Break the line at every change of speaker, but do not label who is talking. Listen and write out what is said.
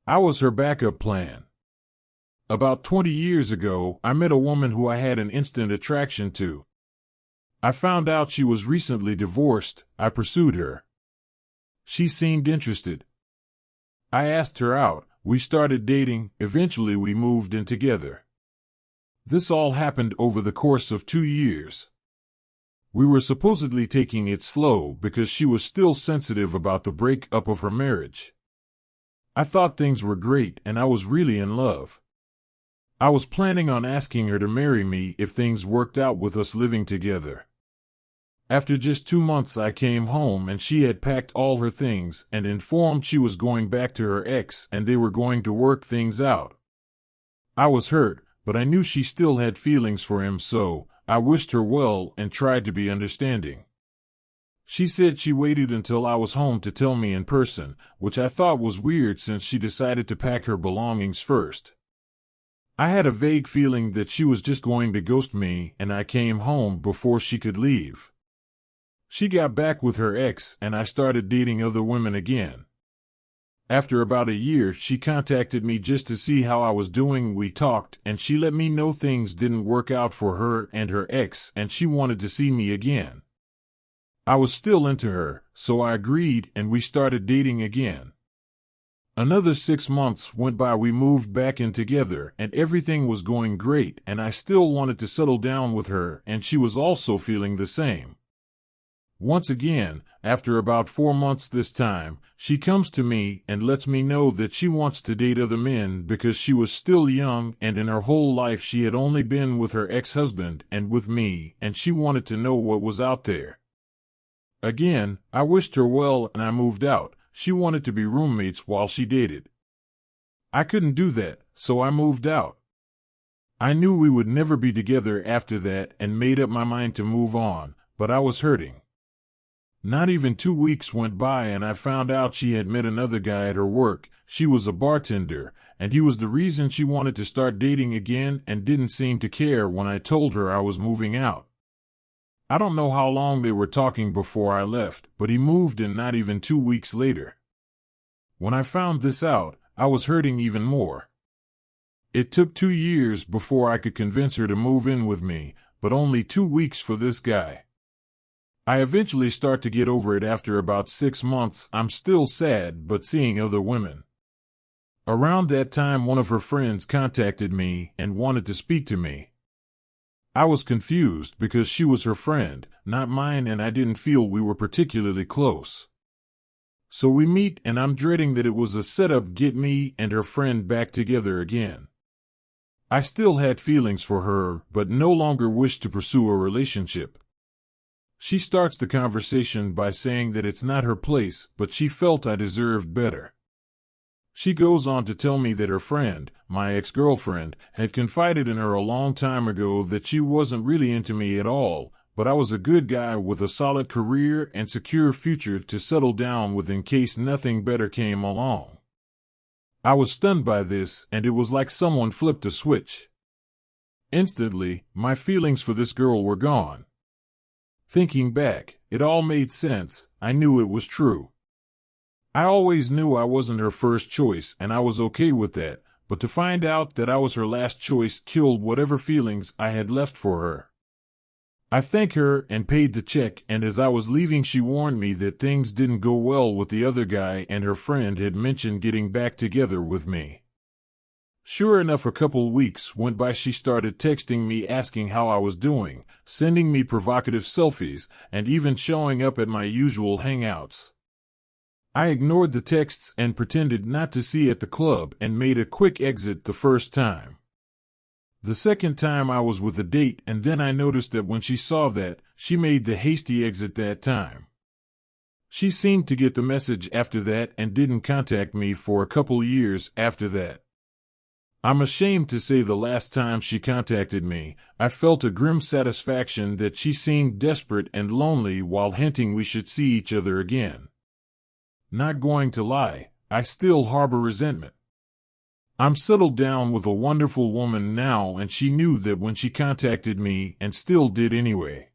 I was her backup plan. About 20 years ago, I met a woman who I had an instant attraction to. I found out she was recently divorced. I pursued her. She seemed interested. I asked her out. We started dating. Eventually we moved in together. This all happened over the course of 2 years. We were supposedly taking it slow because she was still sensitive about the breakup of her marriage. I thought things were great and I was really in love. I was planning on asking her to marry me if things worked out with us living together. After just 2 months I came home and she had packed all her things and informed she was going back to her ex and they were going to work things out. I was hurt, but I knew she still had feelings for him, so I wished her well and tried to be understanding. She said she waited until I was home to tell me in person, which I thought was weird since she decided to pack her belongings first. I had a vague feeling that she was just going to ghost me and I came home before she could leave. She got back with her ex and I started dating other women again. After about a year, she contacted me just to see how I was doing. We talked and she let me know things didn't work out for her and her ex and she wanted to see me again. I was still into her, so I agreed and we started dating again. Another 6 months went by. We moved back in together and everything was going great and I still wanted to settle down with her and she was also feeling the same. Once again, after about 4 months this time, she comes to me and lets me know that she wants to date other men because she was still young and in her whole life she had only been with her ex-husband and with me, and she wanted to know what was out there. Again, I wished her well and I moved out. She wanted to be roommates while she dated. I couldn't do that, so I moved out. I knew we would never be together after that and made up my mind to move on, but I was hurting. Not even 2 weeks went by and I found out she had met another guy at her work. She was a bartender, and he was the reason she wanted to start dating again and didn't seem to care when I told her I was moving out. I don't know how long they were talking before I left, but he moved in not even 2 weeks later. When I found this out, I was hurting even more. It took 2 years before I could convince her to move in with me, but only 2 weeks for this guy. I eventually start to get over it after about 6 months. I'm still sad, but seeing other women. Around that time, one of her friends contacted me and wanted to speak to me. I was confused because she was her friend, not mine, and I didn't feel we were particularly close. So we meet and I'm dreading that it was a setup get me and her friend back together again. I still had feelings for her, but no longer wished to pursue a relationship. She starts the conversation by saying that it's not her place, but she felt I deserved better. She goes on to tell me that her friend, my ex-girlfriend, had confided in her a long time ago that she wasn't really into me at all, but I was a good guy with a solid career and secure future to settle down with in case nothing better came along. I was stunned by this, and it was like someone flipped a switch. Instantly, my feelings for this girl were gone. Thinking back, it all made sense. I knew it was true. I always knew I wasn't her first choice, and I was okay with that, but to find out that I was her last choice killed whatever feelings I had left for her. I thanked her and paid the check, and as I was leaving she warned me that things didn't go well with the other guy and her friend had mentioned getting back together with me. Sure enough, a couple weeks went by. She started texting me asking how I was doing, sending me provocative selfies, and even showing up at my usual hangouts. I ignored the texts and pretended not to see at the club and made a quick exit the first time. The second time I was with a date, and then I noticed that when she saw that, she made the hasty exit that time. She seemed to get the message after that and didn't contact me for a couple years after that. I'm ashamed to say the last time she contacted me, I felt a grim satisfaction that she seemed desperate and lonely while hinting we should see each other again. Not going to lie, I still harbor resentment. I'm settled down with a wonderful woman now, and she knew that when she contacted me and still did anyway.